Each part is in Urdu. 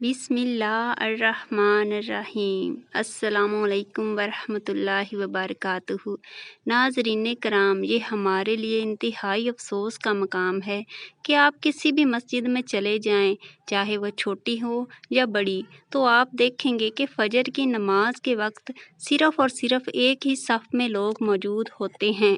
بسم اللہ الرحمن الرحیم۔ السلام علیکم ورحمۃ اللہ وبرکاتہ۔ ناظرین کرام، یہ ہمارے لیے انتہائی افسوس کا مقام ہے کہ آپ کسی بھی مسجد میں چلے جائیں، چاہے وہ چھوٹی ہو یا بڑی، تو آپ دیکھیں گے کہ فجر کی نماز کے وقت صرف اور صرف ایک ہی صف میں لوگ موجود ہوتے ہیں۔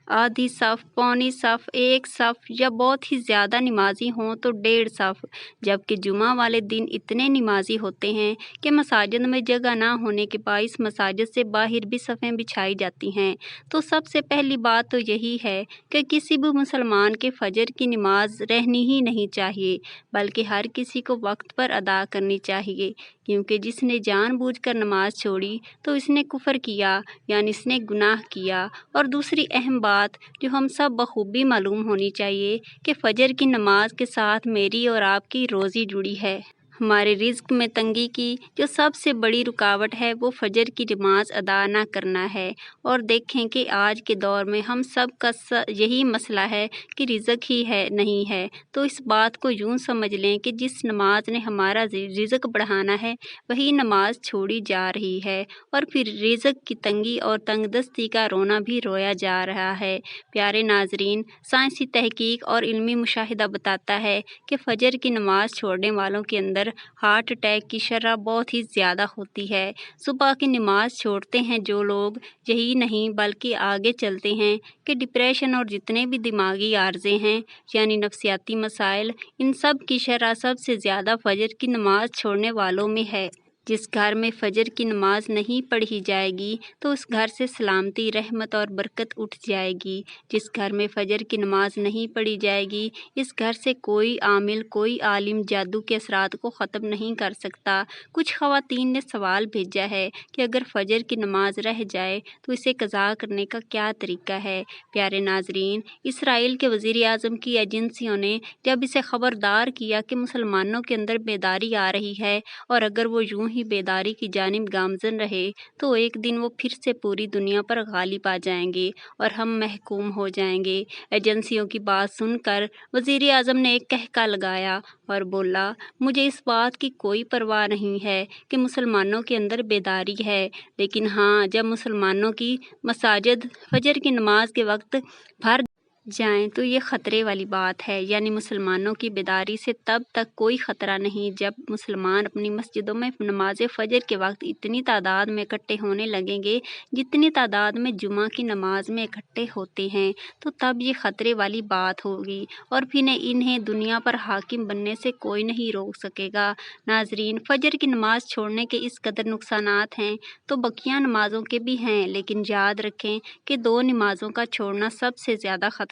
آدھی صف، پونی صف، ایک صف یا بہت ہی زیادہ نمازی ہوں تو 1.5 صف، جبکہ جمعہ والے دن اتنے نمازی ہوتے ہیں کہ مساجد میں جگہ نہ ہونے کے باعث مساجد سے باہر بھی صفیں بچھائی جاتی ہیں۔ تو سب سے پہلی بات تو یہی ہے کہ کسی بھی مسلمان کے فجر کی نماز رہنی ہی نہیں چاہیے، بلکہ ہر کسی کو وقت پر ادا کرنی چاہیے، کیونکہ جس نے جان بوجھ کر نماز چھوڑی تو اس نے کفر کیا، یعنی اس نے گناہ کیا۔ اور دوسری اہم بات جو ہم سب بخوبی معلوم ہونی چاہیے کہ فجر کی نماز کے ساتھ میری اور آپ کی روزی جڑی ہے۔ ہمارے رزق میں تنگی کی جو سب سے بڑی رکاوٹ ہے وہ فجر کی نماز ادا نہ کرنا ہے۔ اور دیکھیں کہ آج کے دور میں ہم سب کا یہی مسئلہ ہے کہ رزق ہی نہیں ہے، تو اس بات کو یوں سمجھ لیں کہ جس نماز نے ہمارا رزق بڑھانا ہے وہی نماز چھوڑی جا رہی ہے، اور پھر رزق کی تنگی اور تنگ دستی کا رونا بھی رویا جا رہا ہے۔ پیارے ناظرین، سائنسی تحقیق اور علمی مشاہدہ بتاتا ہے کہ فجر کی نماز چھوڑنے والوں کے اندر ہارٹ اٹیک کی شرح بہت ہی زیادہ ہوتی ہے۔ صبح کی نماز چھوڑتے ہیں جو لوگ، یہی نہیں بلکہ آگے چلتے ہیں کہ ڈپریشن اور جتنے بھی دماغی عارضے ہیں، یعنی نفسیاتی مسائل، ان سب کی شرح سب سے زیادہ فجر کی نماز چھوڑنے والوں میں ہے۔ جس گھر میں فجر کی نماز نہیں پڑھی جائے گی تو اس گھر سے سلامتی، رحمت اور برکت اٹھ جائے گی۔ جس گھر میں فجر کی نماز نہیں پڑھی جائے گی، اس گھر سے کوئی عامل، کوئی عالم جادو کے اثرات کو ختم نہیں کر سکتا۔ کچھ خواتین نے سوال بھیجا ہے کہ اگر فجر کی نماز رہ جائے تو اسے قضا کرنے کا کیا طریقہ ہے؟ پیارے ناظرین، اسرائیل کے وزیر اعظم کی ایجنسیوں نے جب اسے خبردار کیا کہ مسلمانوں کے اندر بیداری آ رہی ہے اور اگر وہ یوں ہی بیداری کی جانب گامزن رہے تو ایک دن وہ پھر سے پوری دنیا پر غالب آ جائیں گے اور ہم محکوم ہو جائیں گے۔ ایجنسیوں کی بات سن کر وزیر اعظم نے ایک کہکا لگایا اور بولا، مجھے اس بات کی کوئی پرواہ نہیں ہے کہ مسلمانوں کے اندر بیداری ہے، لیکن ہاں، جب مسلمانوں کی مساجد فجر کی نماز کے وقت بھر جائیں تو یہ خطرے والی بات ہے۔ یعنی مسلمانوں کی بیداری سے تب تک کوئی خطرہ نہیں جب مسلمان اپنی مسجدوں میں نماز فجر کے وقت اتنی تعداد میں اکٹھے ہونے لگیں گے جتنی تعداد میں جمعہ کی نماز میں اکٹھے ہوتے ہیں، تو تب یہ خطرے والی بات ہوگی اور پھر انہیں دنیا پر حاکم بننے سے کوئی نہیں روک سکے گا۔ ناظرین، فجر کی نماز چھوڑنے کے اس قدر نقصانات ہیں تو بقیہ نمازوں کے بھی ہیں، لیکن یاد رکھیں کہ 2 نمازوں کا چھوڑنا سب سے زیادہ خطرناک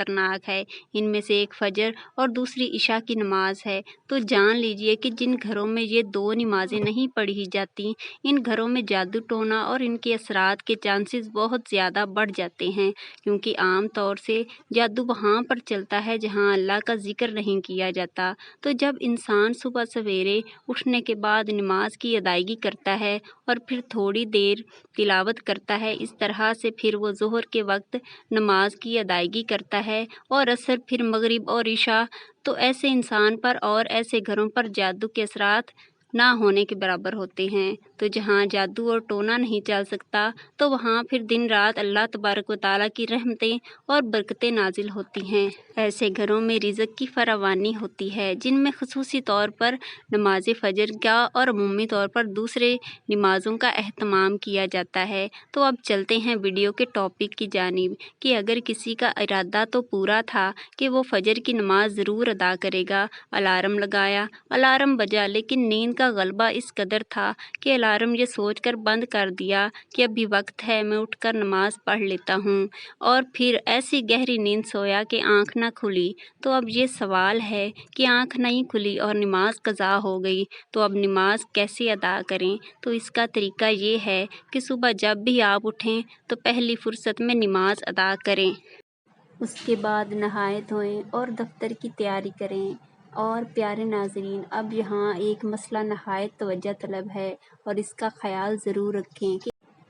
ہے۔ ان میں سے ایک فجر اور دوسری عشاء کی نماز ہے۔ تو جان لیجئے کہ جن گھروں میں یہ 2 نمازیں نہیں پڑھی جاتی، ان گھروں میں جادو ٹونا اور ان کے اثرات کے چانسز بہت زیادہ بڑھ جاتے ہیں، کیونکہ عام طور سے جادو وہاں پر چلتا ہے جہاں اللہ کا ذکر نہیں کیا جاتا۔ تو جب انسان صبح سویرے اٹھنے کے بعد نماز کی ادائیگی کرتا ہے اور پھر تھوڑی دیر تلاوت کرتا ہے، اس طرح سے پھر وہ ظہر کے وقت نماز کی ادائیگی کرتا ہے اور عصر، پھر مغرب اور عشاء، تو ایسے انسان پر اور ایسے گھروں پر جادو کے اثرات نہ ہونے کے برابر ہوتے ہیں۔ تو جہاں جادو اور ٹونا نہیں چل سکتا تو وہاں پھر دن رات اللہ تبارک و تعالیٰ کی رحمتیں اور برکتیں نازل ہوتی ہیں۔ ایسے گھروں میں رزق کی فراوانی ہوتی ہے، جن میں خصوصی طور پر نماز فجر کا اور عمومی طور پر دوسرے نمازوں کا اہتمام کیا جاتا ہے۔ تو اب چلتے ہیں ویڈیو کے ٹاپک کی جانب کہ اگر کسی کا ارادہ تو پورا تھا کہ وہ فجر کی نماز ضرور ادا کرے گا، الارم لگایا، الارم بجا، لیکن نیند کا غلبہ اس قدر تھا کہ الارم یہ سوچ کر بند کر دیا کہ ابھی وقت ہے، میں اٹھ کر نماز پڑھ لیتا ہوں، اور پھر ایسی گہری نیند سویا کہ آنکھ نہ کھلی۔ تو اب یہ سوال ہے کہ آنکھ نہیں کھلی اور نماز قضا ہو گئی، تو اب نماز کیسے ادا کریں؟ تو اس کا طریقہ یہ ہے کہ صبح جب بھی آپ اٹھیں تو پہلی فرصت میں نماز ادا کریں۔ اس کے بعد نہائے دھوئیں اور دفتر کی تیاری کریں۔ اور پیارے ناظرین، اب یہاں ایک مسئلہ نہایت توجہ طلب ہے اور اس کا خیال ضرور رکھیں کہ